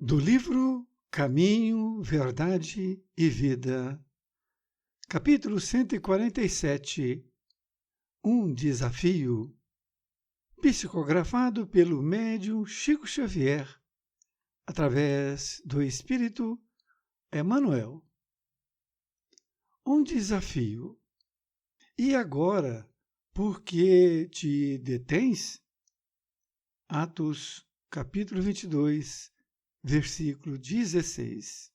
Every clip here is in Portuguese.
Do livro Caminho, Verdade e Vida, capítulo 147, Um Desafio, psicografado pelo médium Chico Xavier, através do Espírito Emmanuel. Um desafio. E agora, por que te detens? Atos, capítulo 22, versículo 16.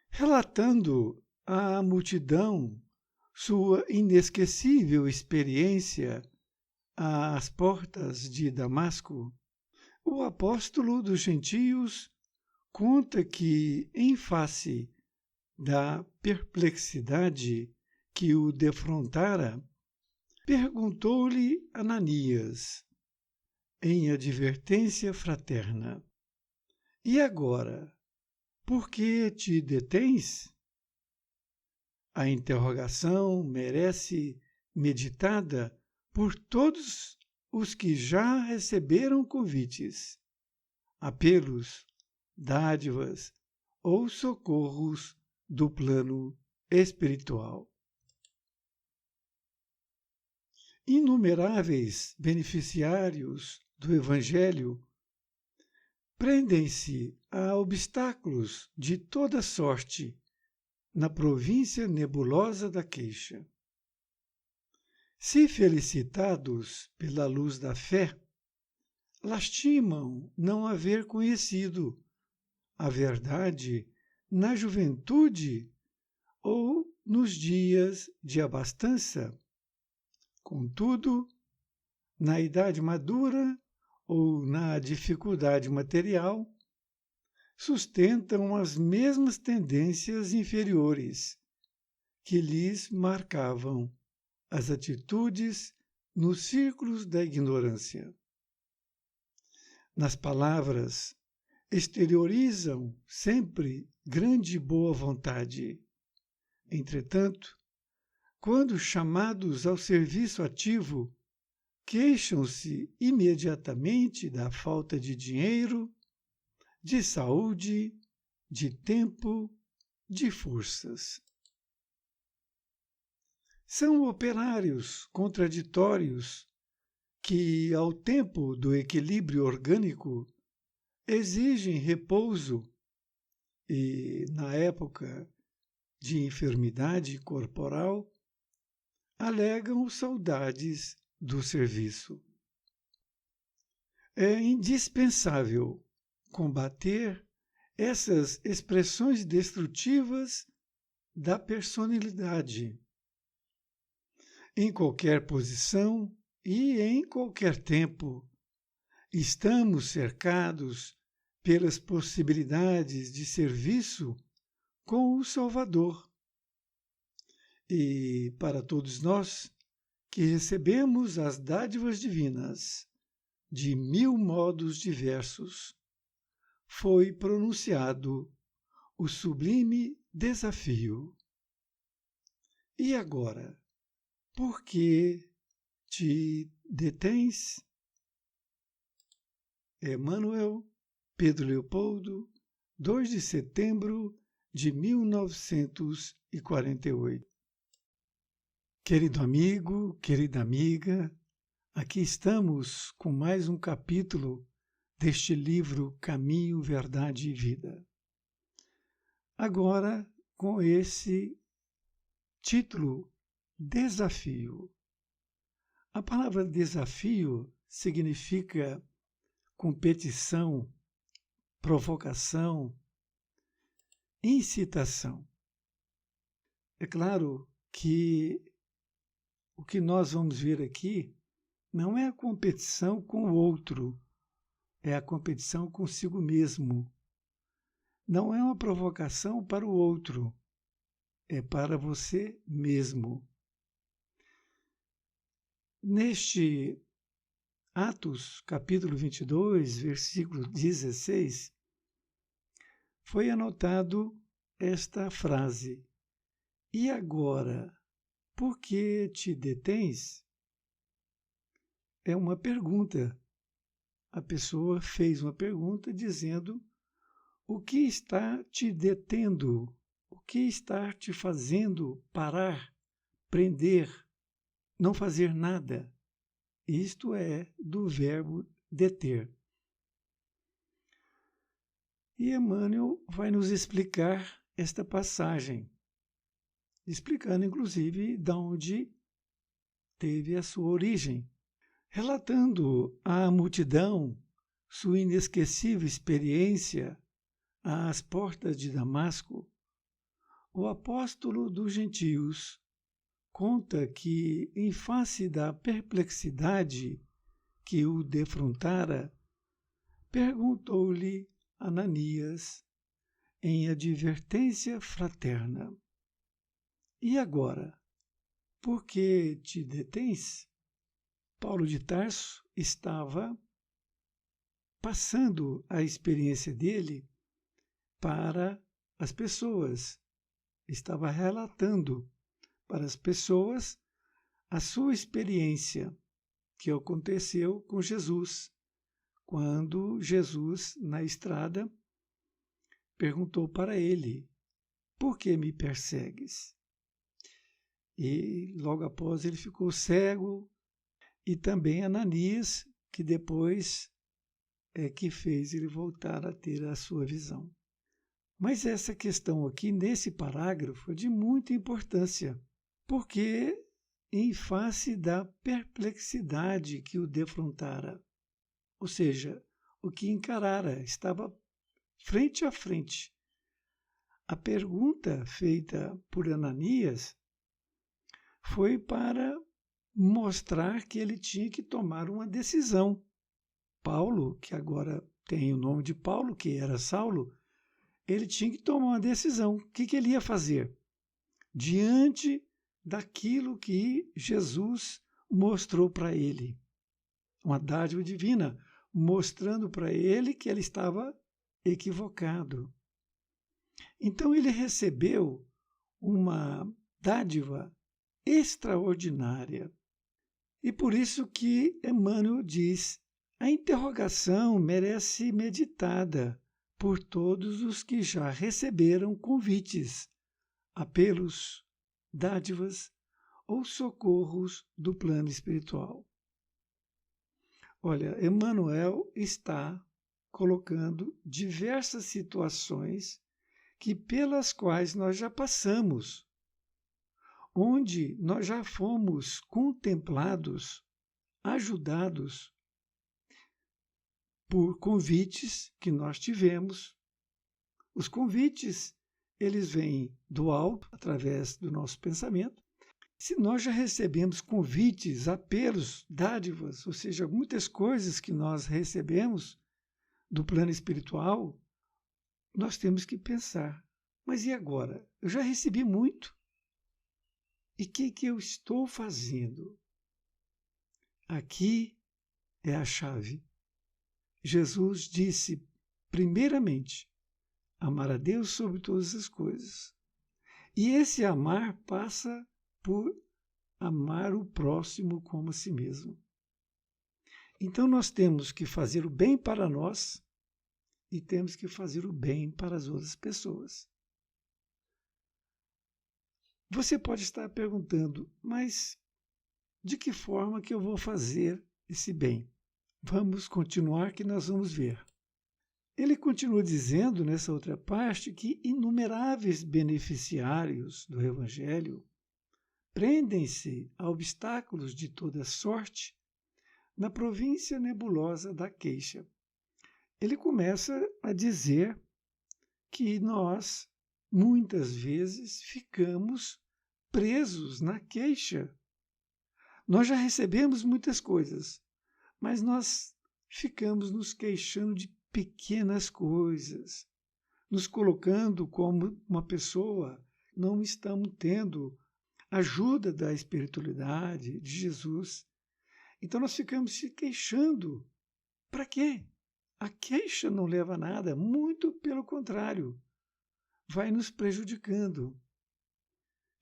Relatando à multidão sua inesquecível experiência às portas de Damasco, o apóstolo dos gentios conta que, em face da perplexidade que o defrontara, perguntou-lhe Ananias, em advertência fraterna: E agora, por que te detens? A interrogação merece meditada por todos os que já receberam convites, apelos, dádivas ou socorros do plano espiritual. Inumeráveis beneficiários do Evangelho prendem-se a obstáculos de toda sorte na província nebulosa da queixa. Se felicitados pela luz da fé, lastimam não haver conhecido a verdade na juventude ou nos dias de abastança. Contudo, na idade madura ou na dificuldade material, sustentam as mesmas tendências inferiores que lhes marcavam as atitudes nos círculos da ignorância. Nas palavras, exteriorizam sempre grande boa vontade. Entretanto, quando chamados ao serviço ativo, queixam-se imediatamente da falta de dinheiro, de saúde, de tempo, de forças. São operários contraditórios que, ao tempo do equilíbrio orgânico, exigem repouso e, na época de enfermidade corporal, alegam saudades do serviço. É indispensável combater essas expressões destrutivas da personalidade. Em qualquer posição e em qualquer tempo, estamos cercados pelas possibilidades de serviço com o Salvador. E para todos nós que recebemos as dádivas divinas de 1000 modos diversos, foi pronunciado o sublime desafio. E agora, por que te detens? Emmanuel, Pedro Leopoldo, 2 de setembro de 1948. Querido amigo, querida amiga, aqui estamos com mais um capítulo deste livro Caminho, Verdade e Vida. Agora, com esse título, Desafio. A palavra desafio significa competição, provocação, incitação. É claro que o que nós vamos ver aqui não é a competição com o outro, é a competição consigo mesmo. Não é uma provocação para o outro, é para você mesmo. Neste Atos, capítulo 22, versículo 16, foi anotado esta frase: E agora, por que te detens? É uma pergunta. A pessoa fez uma pergunta dizendo O que está te detendo? O que está te fazendo parar, prender, não fazer nada? Isto é do verbo deter. E Emmanuel vai nos explicar esta passagem, explicando inclusive de onde teve a sua origem, relatando à multidão sua inesquecível experiência às portas de Damasco. O apóstolo dos gentios conta que, em face da perplexidade que o defrontara, perguntou-lhe Ananias, em advertência fraterna: E agora, por que te detens? Paulo de Tarso estava passando a experiência dele para as pessoas, estava relatando para as pessoas a sua experiência que aconteceu com Jesus, quando Jesus, na estrada, perguntou para ele: Por que me persegues? E logo após ele ficou cego, e também Ananias, que depois é que fez ele voltar a ter a sua visão. Mas essa questão aqui, nesse parágrafo, é de muita importância, porque em face da perplexidade que o defrontara, ou seja, o que encarara, estava frente a frente. A pergunta feita por Ananias foi para mostrar que ele tinha que tomar uma decisão. Paulo, que agora tem o nome de Paulo, que era Saulo, ele tinha que tomar uma decisão. O que ele ia fazer? Diante daquilo que Jesus mostrou para ele. Uma dádiva divina, mostrando para ele que ele estava equivocado. Então ele recebeu uma dádiva extraordinária. E por isso que Emmanuel diz: a interrogação merece meditada por todos os que já receberam convites, apelos, dádivas ou socorros do plano espiritual. Olha, Emmanuel está colocando diversas situações pelas quais nós já passamos, onde nós já fomos contemplados, ajudados por convites que nós tivemos. Os convites, eles vêm do alto, através do nosso pensamento. Se nós já recebemos convites, apelos, dádivas, ou seja, muitas coisas que nós recebemos do plano espiritual, nós temos que pensar: mas e agora? Eu já recebi muito. E o que eu estou fazendo? Aqui é a chave. Jesus disse, primeiramente, amar a Deus sobre todas as coisas. E esse amar passa por amar o próximo como a si mesmo. Então nós temos que fazer o bem para nós e temos que fazer o bem para as outras pessoas. Você pode estar perguntando: mas de que forma que eu vou fazer esse bem? Vamos continuar que nós vamos ver. Ele continua dizendo nessa outra parte que inumeráveis beneficiários do Evangelho prendem-se a obstáculos de toda sorte na província nebulosa da queixa. Ele começa a dizer que nós, muitas vezes, ficamos presos na queixa. Nós já recebemos muitas coisas, mas nós ficamos nos queixando de pequenas coisas, nos colocando como uma pessoa, não estamos tendo ajuda da espiritualidade, de Jesus. Então nós ficamos se queixando. Para quê? A queixa não leva a nada, muito pelo contrário, vai nos prejudicando.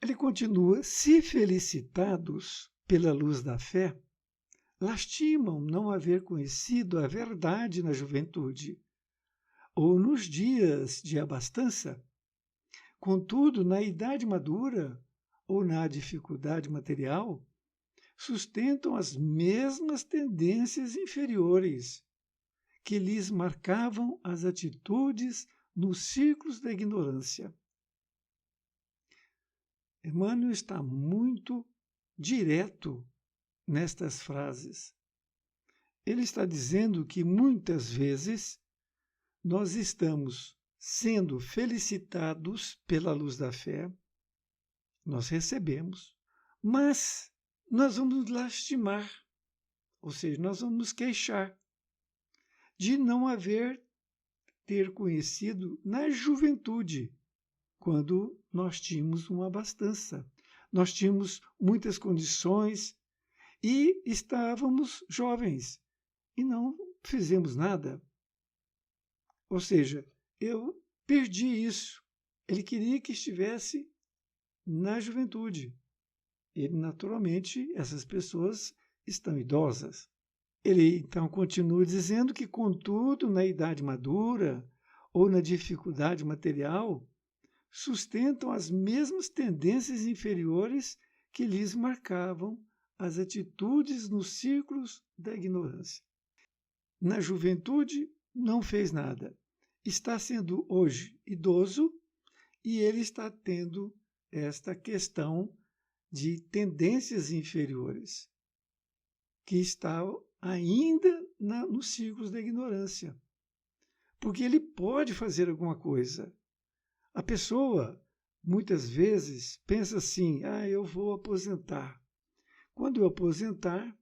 Ele continua: se felicitados pela luz da fé, lastimam não haver conhecido a verdade na juventude. ou nos dias de abastança. Contudo, na idade madura ou na dificuldade material, sustentam as mesmas tendências inferiores que lhes marcavam as atitudes nos círculos da ignorância. Emmanuel está muito direto nestas frases. Ele está dizendo que muitas vezes nós estamos sendo felicitados pela luz da fé, nós recebemos, mas nós vamos nos lastimar, ou seja, nós vamos nos queixar de não ter conhecido na juventude, quando nós tínhamos uma abastança. Nós tínhamos muitas condições e estávamos jovens e não fizemos nada. Ou seja, eu perdi isso. Ele queria que estivesse na juventude. E, naturalmente, essas pessoas estão idosas. Ele, então, continua dizendo que, contudo, na idade madura ou na dificuldade material, sustentam as mesmas tendências inferiores que lhes marcavam as atitudes nos círculos da ignorância. Na juventude, não fez nada. Está sendo hoje idoso e ele está tendo esta questão de tendências inferiores, que está ainda nos círculos da ignorância. Porque ele pode fazer alguma coisa. A pessoa, muitas vezes, pensa assim, eu vou aposentar. Quando eu aposentar,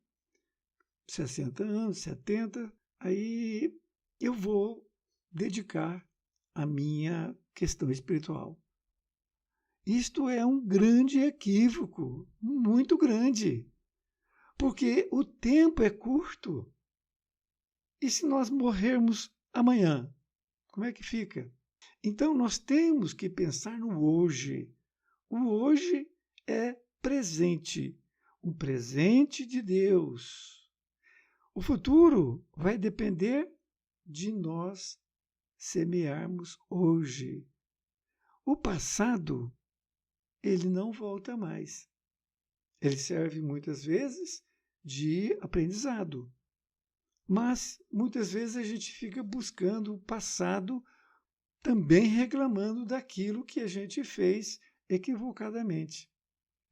60 anos, 70, aí eu vou dedicar a minha questão espiritual. Isto é um grande equívoco, muito grande, porque o tempo é curto. E se nós morrermos amanhã, como é que fica? Então, nós temos que pensar no hoje. O hoje é presente, um presente de Deus. O futuro vai depender de nós semearmos hoje. O passado, ele não volta mais. Ele serve muitas vezes de aprendizado. Mas, muitas vezes, a gente fica buscando o passado, também reclamando daquilo que a gente fez equivocadamente.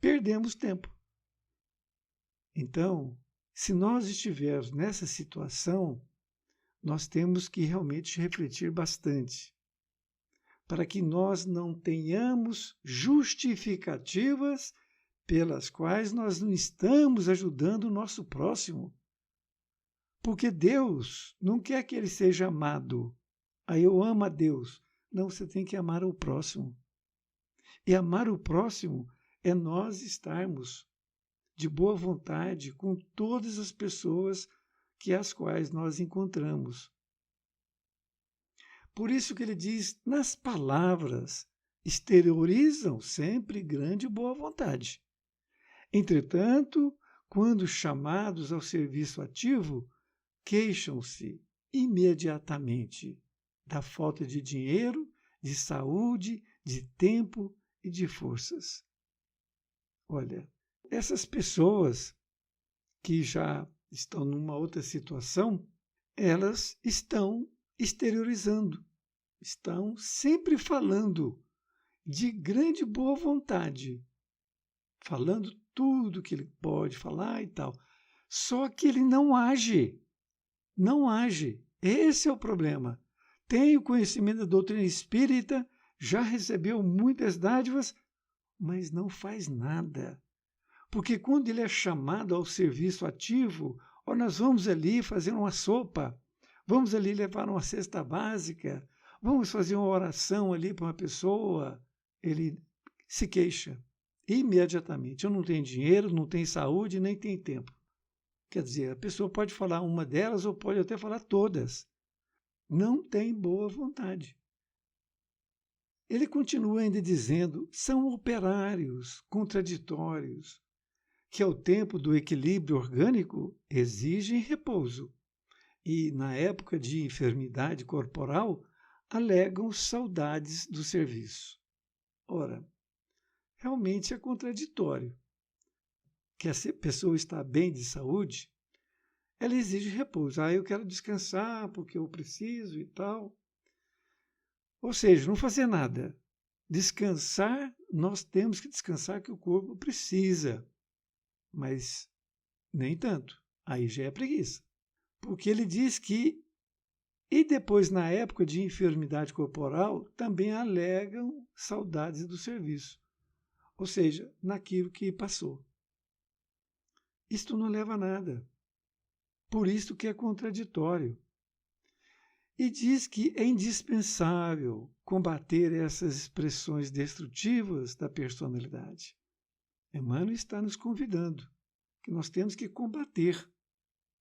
Perdemos tempo. Então, se nós estivermos nessa situação, nós temos que realmente refletir bastante, para que nós não tenhamos justificativas pelas quais nós não estamos ajudando o nosso próximo. Porque Deus não quer que ele seja amado. Eu amo a Deus. Não, você tem que amar o próximo. E amar o próximo é nós estarmos de boa vontade com todas as pessoas as quais nós encontramos. Por isso que ele diz, nas palavras, exteriorizam sempre grande boa vontade. Entretanto, quando chamados ao serviço ativo, queixam-se imediatamente da falta de dinheiro, de saúde, de tempo e de forças. Olha, essas pessoas que já estão numa outra situação, elas estão exteriorizando, estão sempre falando de grande boa vontade, falando tudo que ele pode falar e tal. Só que ele não age. Não age. Esse é o problema. Tem o conhecimento da doutrina espírita, já recebeu muitas dádivas, mas não faz nada. Porque quando ele é chamado ao serviço ativo, nós vamos ali fazer uma sopa, vamos ali levar uma cesta básica, vamos fazer uma oração ali para uma pessoa, ele se queixa imediatamente. Eu não tenho dinheiro, não tenho saúde, nem tenho tempo. Quer dizer, a pessoa pode falar uma delas ou pode até falar todas. Não tem boa vontade. Ele continua ainda dizendo, são operários contraditórios, que ao tempo do equilíbrio orgânico exigem repouso. E na época de enfermidade corporal, alegam saudades do serviço. Ora, realmente é contraditório. Que a pessoa está bem de saúde, ela exige repouso. Eu quero descansar porque eu preciso e tal. Ou seja, não fazer nada. Descansar, nós temos que descansar que o corpo precisa. Mas nem tanto. Aí já é preguiça. Porque ele diz que, e depois na época de enfermidade corporal, também alegam saudades do serviço. Ou seja, naquilo que passou. Isto não leva a nada. Por isso que é contraditório. E diz que é indispensável combater essas expressões destrutivas da personalidade. Emmanuel está nos convidando que nós temos que combater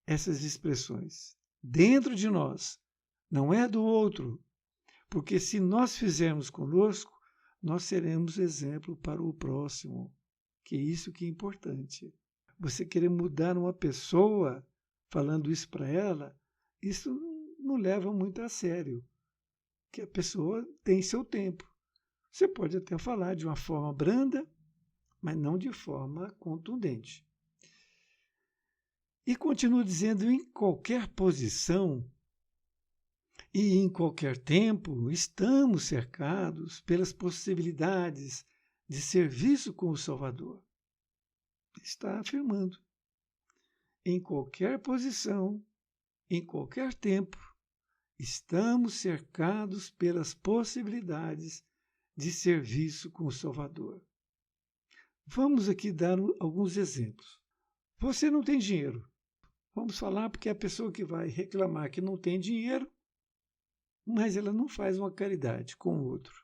essas expressões dentro de nós, não é do outro, porque se nós fizermos conosco, nós seremos exemplo para o próximo, que é isso que é importante. Você querer mudar uma pessoa falando isso para ela, isso não leva muito a sério, que a pessoa tem seu tempo. Você pode até falar de uma forma branda, mas não de forma contundente. E continua dizendo, em qualquer posição e em qualquer tempo, estamos cercados pelas possibilidades de serviço com o Salvador. Está afirmando. Em qualquer posição, em qualquer tempo, estamos cercados pelas possibilidades de serviço com o Salvador. Vamos aqui dar alguns exemplos. Você não tem dinheiro. Vamos falar porque é a pessoa que vai reclamar que não tem dinheiro, mas ela não faz uma caridade com o outro.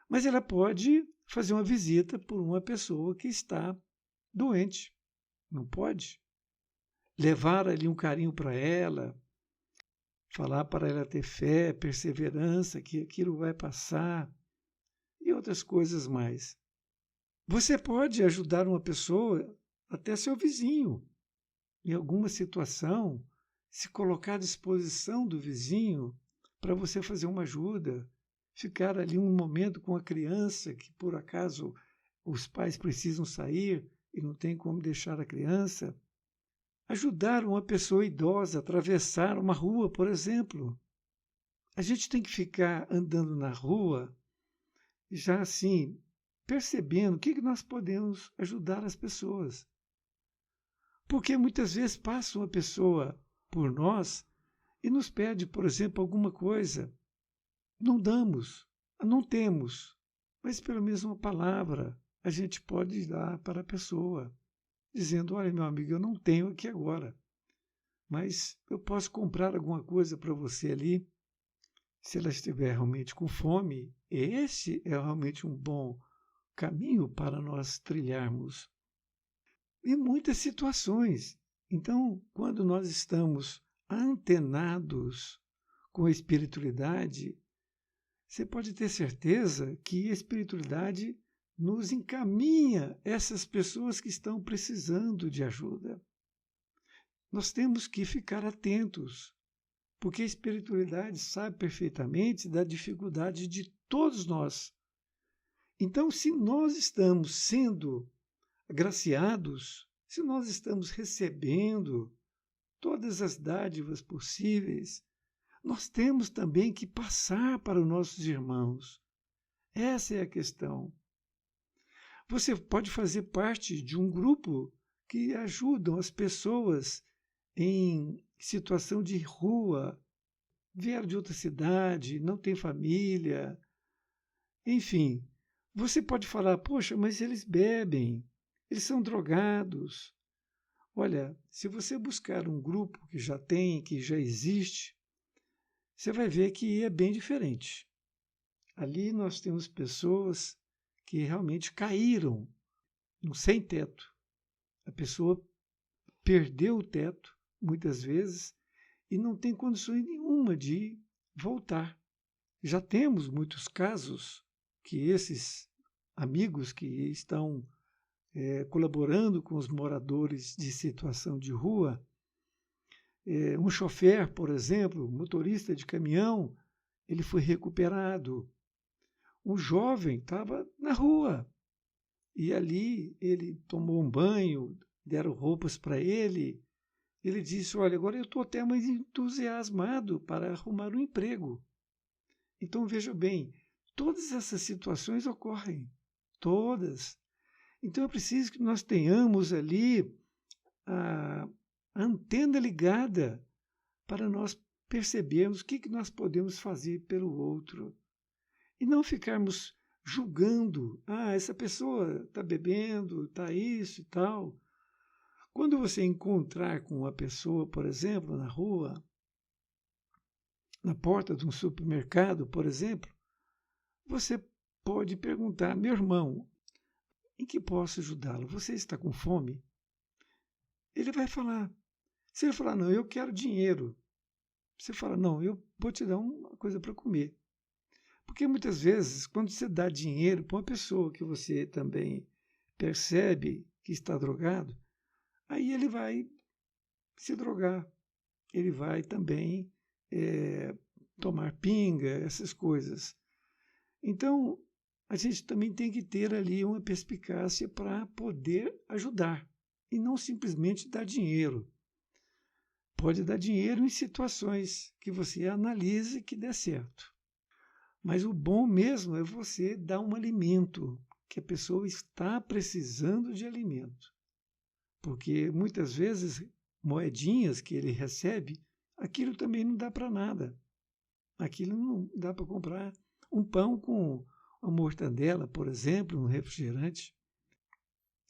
Mas ela pode fazer uma visita por uma pessoa que está doente. Não pode? Levar ali um carinho para ela, falar para ela ter fé, perseverança, que aquilo vai passar e outras coisas mais. Você pode ajudar uma pessoa, até seu vizinho, em alguma situação, se colocar à disposição do vizinho para você fazer uma ajuda, ficar ali um momento com a criança que por acaso os pais precisam sair e não tem como deixar a criança. Ajudar uma pessoa idosa a atravessar uma rua, por exemplo. A gente tem que ficar andando na rua, já assim, percebendo o que nós podemos ajudar as pessoas. Porque muitas vezes passa uma pessoa por nós e nos pede, por exemplo, alguma coisa. Não damos, não temos, mas pelo menos uma palavra a gente pode dar para a pessoa, dizendo, olha, meu amigo, eu não tenho aqui agora, mas eu posso comprar alguma coisa para você ali. Se ela estiver realmente com fome, esse é realmente um bom caminho para nós trilharmos. Em muitas situações. Então, quando nós estamos antenados com a espiritualidade, você pode ter certeza que a espiritualidade nos encaminha essas pessoas que estão precisando de ajuda. Nós temos que ficar atentos, porque a espiritualidade sabe perfeitamente da dificuldade de todos nós. Então, se nós estamos sendo agraciados, se nós estamos recebendo todas as dádivas possíveis, nós temos também que passar para os nossos irmãos. Essa é a questão. Você pode fazer parte de um grupo que ajudam as pessoas em situação de rua, vieram de outra cidade, não tem família, enfim. Você pode falar, poxa, mas eles bebem, eles são drogados. Olha, se você buscar um grupo que já tem, que já existe, você vai ver que é bem diferente. Ali nós temos pessoas que realmente caíram no sem-teto. A pessoa perdeu o teto, muitas vezes, e não tem condições nenhuma de voltar. Já temos muitos casos que esses amigos que estão colaborando com os moradores de situação de rua, um chofer, por exemplo, motorista de caminhão, ele foi recuperado. Um jovem estava na rua e ali ele tomou um banho, deram roupas para ele. Ele disse: olha, agora eu estou até mais entusiasmado para arrumar um emprego. Então, veja bem, todas essas situações ocorrem, todas. Então, é preciso que nós tenhamos ali a antena ligada para nós percebermos o que nós podemos fazer pelo outro. E não ficarmos julgando, essa pessoa está bebendo, está isso e tal. Quando você encontrar com uma pessoa, por exemplo, na rua, na porta de um supermercado, por exemplo, você pode perguntar: meu irmão, em que posso ajudá-lo? Você está com fome? Ele vai falar. Se ele falar: não, eu quero dinheiro, você fala: não, eu vou te dar uma coisa para comer. Porque muitas vezes, quando você dá dinheiro para uma pessoa que você também percebe que está drogado, aí ele vai se drogar, ele vai também tomar pinga, essas coisas. Então, a gente também tem que ter ali uma perspicácia para poder ajudar e não simplesmente dar dinheiro. Pode dar dinheiro em situações que você analise que dê certo. Mas o bom mesmo é você dar um alimento, que a pessoa está precisando de alimento. Porque muitas vezes, moedinhas que ele recebe, aquilo também não dá para nada. Aquilo não dá para comprar um pão com uma mortandela, por exemplo, um refrigerante.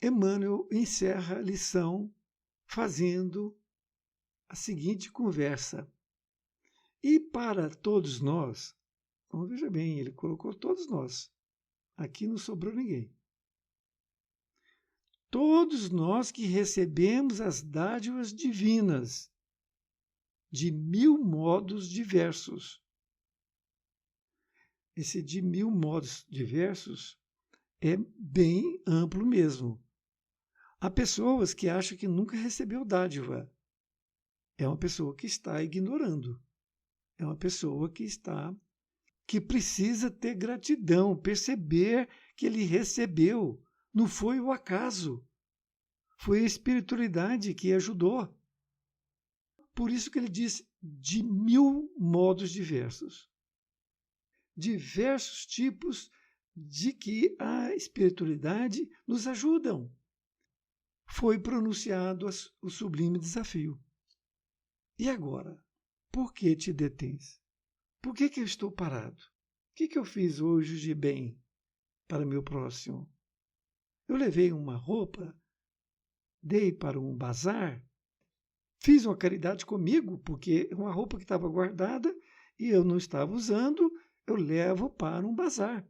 Emmanuel encerra a lição fazendo a seguinte conversa. E para todos nós, então, veja bem, ele colocou todos nós. Aqui não sobrou ninguém. Todos nós que recebemos as dádivas divinas, de 1000 modos diversos. Esse de 1000 modos diversos é bem amplo mesmo. Há pessoas que acham que nunca recebeu dádiva. É uma pessoa que está ignorando. É uma pessoa que precisa ter gratidão, perceber que ele recebeu. Não foi o acaso. Foi a espiritualidade que ajudou. Por isso que ele diz de 1000 modos diversos. Diversos tipos de que a espiritualidade nos ajudam. Foi pronunciado o sublime desafio. E agora? Por que te detens? Por que eu estou parado? O que eu fiz hoje de bem para meu próximo? Eu levei uma roupa, dei para um bazar, fiz uma caridade comigo, porque uma roupa que estava guardada e eu não estava usando, eu levo para um bazar.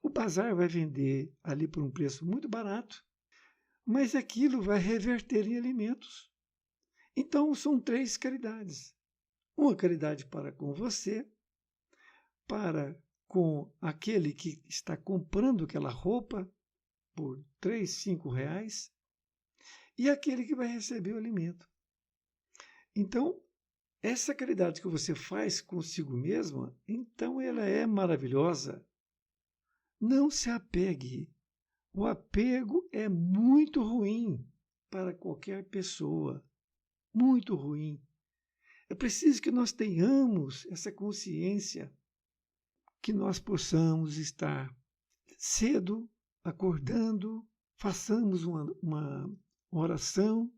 O bazar vai vender ali por um preço muito barato, mas aquilo vai reverter em alimentos. Então, são 3 caridades. Uma caridade para com você, para com aquele que está comprando aquela roupa por 3, 5 reais, e aquele que vai receber o alimento. Então, essa caridade que você faz consigo mesma, então ela é maravilhosa. Não se apegue. O apego é muito ruim para qualquer pessoa. Muito ruim. É preciso que nós tenhamos essa consciência, que nós possamos estar cedo, acordando, façamos uma oração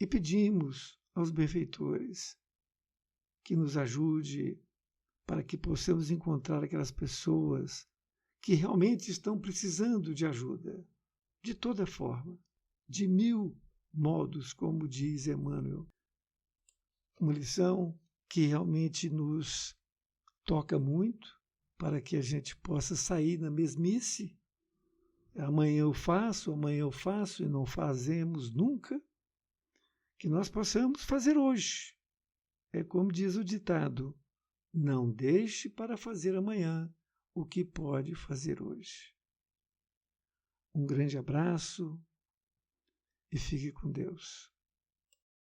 e pedimos aos benfeitores que nos ajude para que possamos encontrar aquelas pessoas que realmente estão precisando de ajuda, de toda forma, de 1000 modos, como diz Emmanuel. Uma lição que realmente nos toca muito, para que a gente possa sair da mesmice. Amanhã eu faço e não fazemos nunca. Que nós possamos fazer hoje. É como diz o ditado: não deixe para fazer amanhã o que pode fazer hoje. Um grande abraço e fique com Deus.